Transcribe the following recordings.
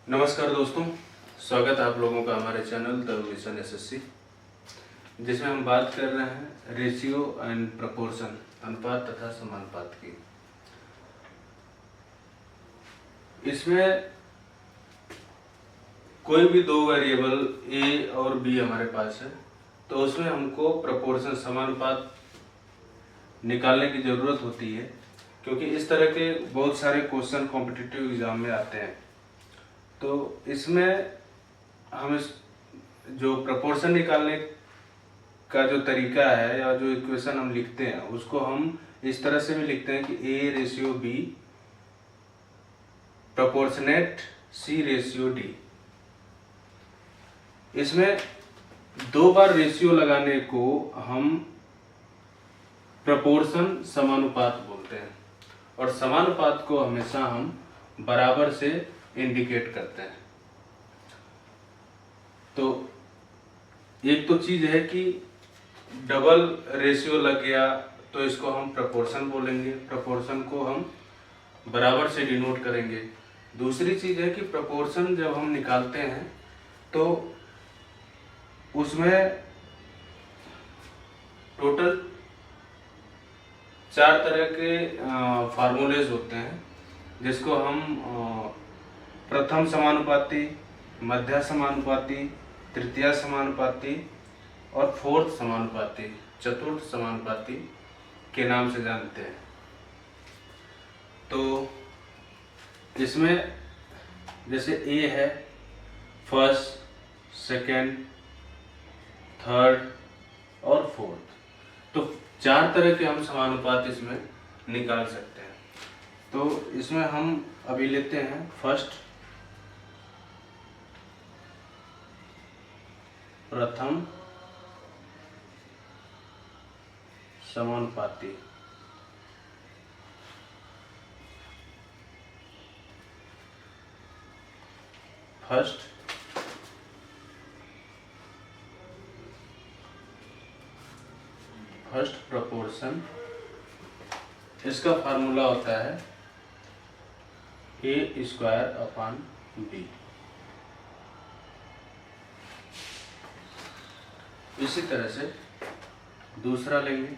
नमस्कार दोस्तों, स्वागत है आप लोगों का हमारे चैनल द मिशन एसएससी, जिसमें हम बात कर रहे हैं रेशियो एंड प्रपोर्शन, अनुपात तथा समानुपात की। इसमें कोई भी दो वेरिएबल ए और बी हमारे पास है, तो उसमें हमको प्रपोर्शन, समानुपात निकालने की ज़रूरत होती है, क्योंकि इस तरह के बहुत सारे क्वेश्चन कॉम्पिटिटिव एग्जाम में आते हैं। तो इसमें हम इस जो प्रपोर्शन निकालने का जो तरीका है या जो इक्वेशन हम लिखते हैं उसको हम इस तरह से भी लिखते हैं कि A ratio B proportionate C ratio D. इसमें दो बार रेशियो लगाने को हम प्रपोर्शन समानुपात बोलते हैं, और समानुपात को हमेशा हम बराबर से इंडिकेट करते हैं। तो एक तो चीज है कि डबल रेशियो लग गया तो इसको हम प्रपोर्शन बोलेंगे, प्रपोर्शन को हम बराबर से डिनोट करेंगे। दूसरी चीज है कि प्रपोर्शन जब हम निकालते हैं तो उसमें टोटल 4 तरह के फार्मूलेज होते हैं, जिसको हम प्रथम समानुपाती, मध्य समानुपाती, तृतीय समानुपाती और फोर्थ समानुपाती, चतुर्थ समानुपाती के नाम से जानते हैं। तो इसमें जैसे ए है फर्स्ट, सेकेंड, थर्ड और फोर्थ, तो 4 तरह के हम समानुपात इसमें निकाल सकते हैं। तो इसमें हम अभी लेते हैं फर्स्ट, प्रथम समानुपाती। फर्स्ट प्रपोर्शन, इसका फार्मूला होता है ए स्क्वायर अपॉन बी। इसी तरह से दूसरा लेंगे,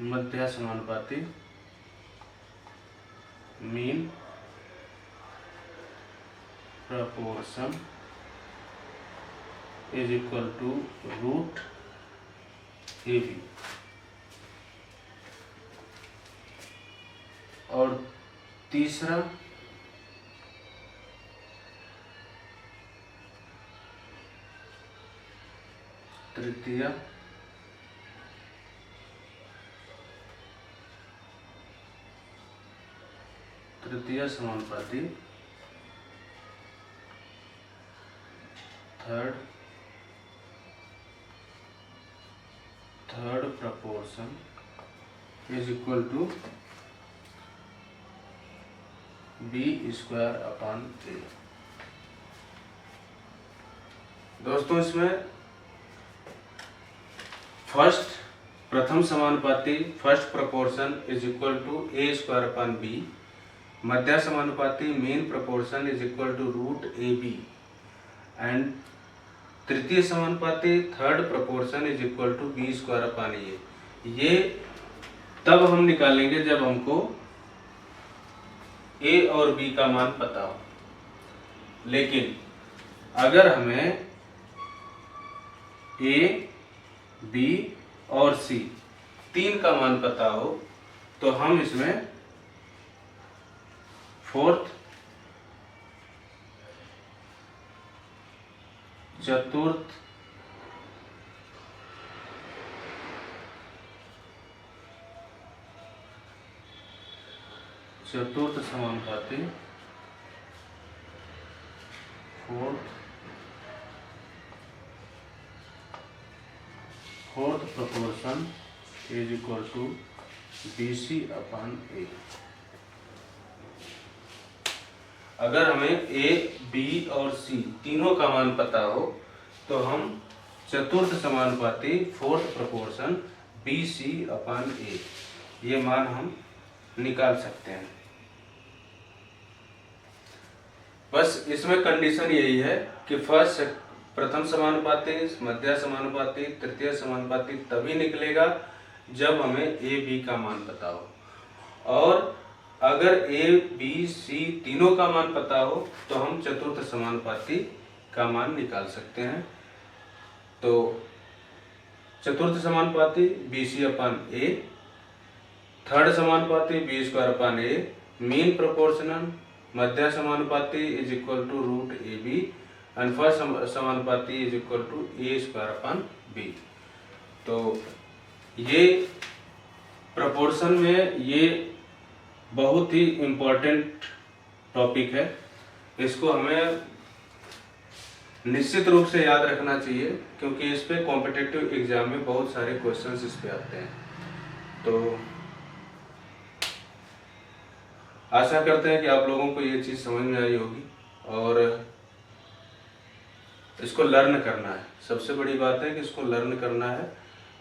मध्य समानुपाती, mean proportion is equal to root A B. और तीसरा तृतीय समानुपाती, third proportion is equal to B square upon A. दोस्तों, इसमें फर्स्ट प्रथम समानुपाती, first proportion is equal to A square upon B, मध्य समानुपाती mean proportion is equal to root A B, and तृतीय समानुपाती third proportion is equal to B square upon A. ये तब हम निकालेंगे जब हमको ए और बी का मान पता हो। लेकिन अगर हमें ए, बी और सी तीन का मान पता हो तो हम इसमें फोर्थ, चतुर्थ, समानुपाती, fourth proportion is equal to BC upon A। अगर हमें ए, बी और सी तीनों का मान पता हो तो हम चतुर्थ समानुपाती fourth proportion B C upon A ये मान हम निकाल सकते हैं। बस इसमें कंडीशन यही है कि प्रथम समानुपाती, मध्य समानुपाती, तृतीय समानुपाती तभी निकलेगा जब हमें ए बी का मान पता हो, और अगर ए बी सी तीनों का मान पता हो तो हम चतुर्थ समानुपाती का मान निकाल सकते हैं। तो चतुर्थ समानुपाती B C upon A, third समानुपाती B square upon A, mean proportional मध्य समानुपाती is equal to root A B and first समानुपाती is equal to A square upon B. तो ये प्रोपोर्शन में ये बहुत ही इम्पोर्टेंट टॉपिक है, इसको हमें निश्चित रूप से याद रखना चाहिए क्योंकि इस पे कॉम्पिटिटिव एग्जाम में बहुत सारे क्वेश्चंस इस पे आते हैं। तो आशा करते हैं कि आप लोगों को ये चीज़ समझ में आई होगी और इसको लर्न करना है। सबसे बड़ी बात है कि इसको लर्न करना है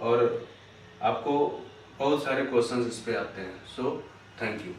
और आपको बहुत सारे क्वेश्चंस इस पे आते हैं। So thank you.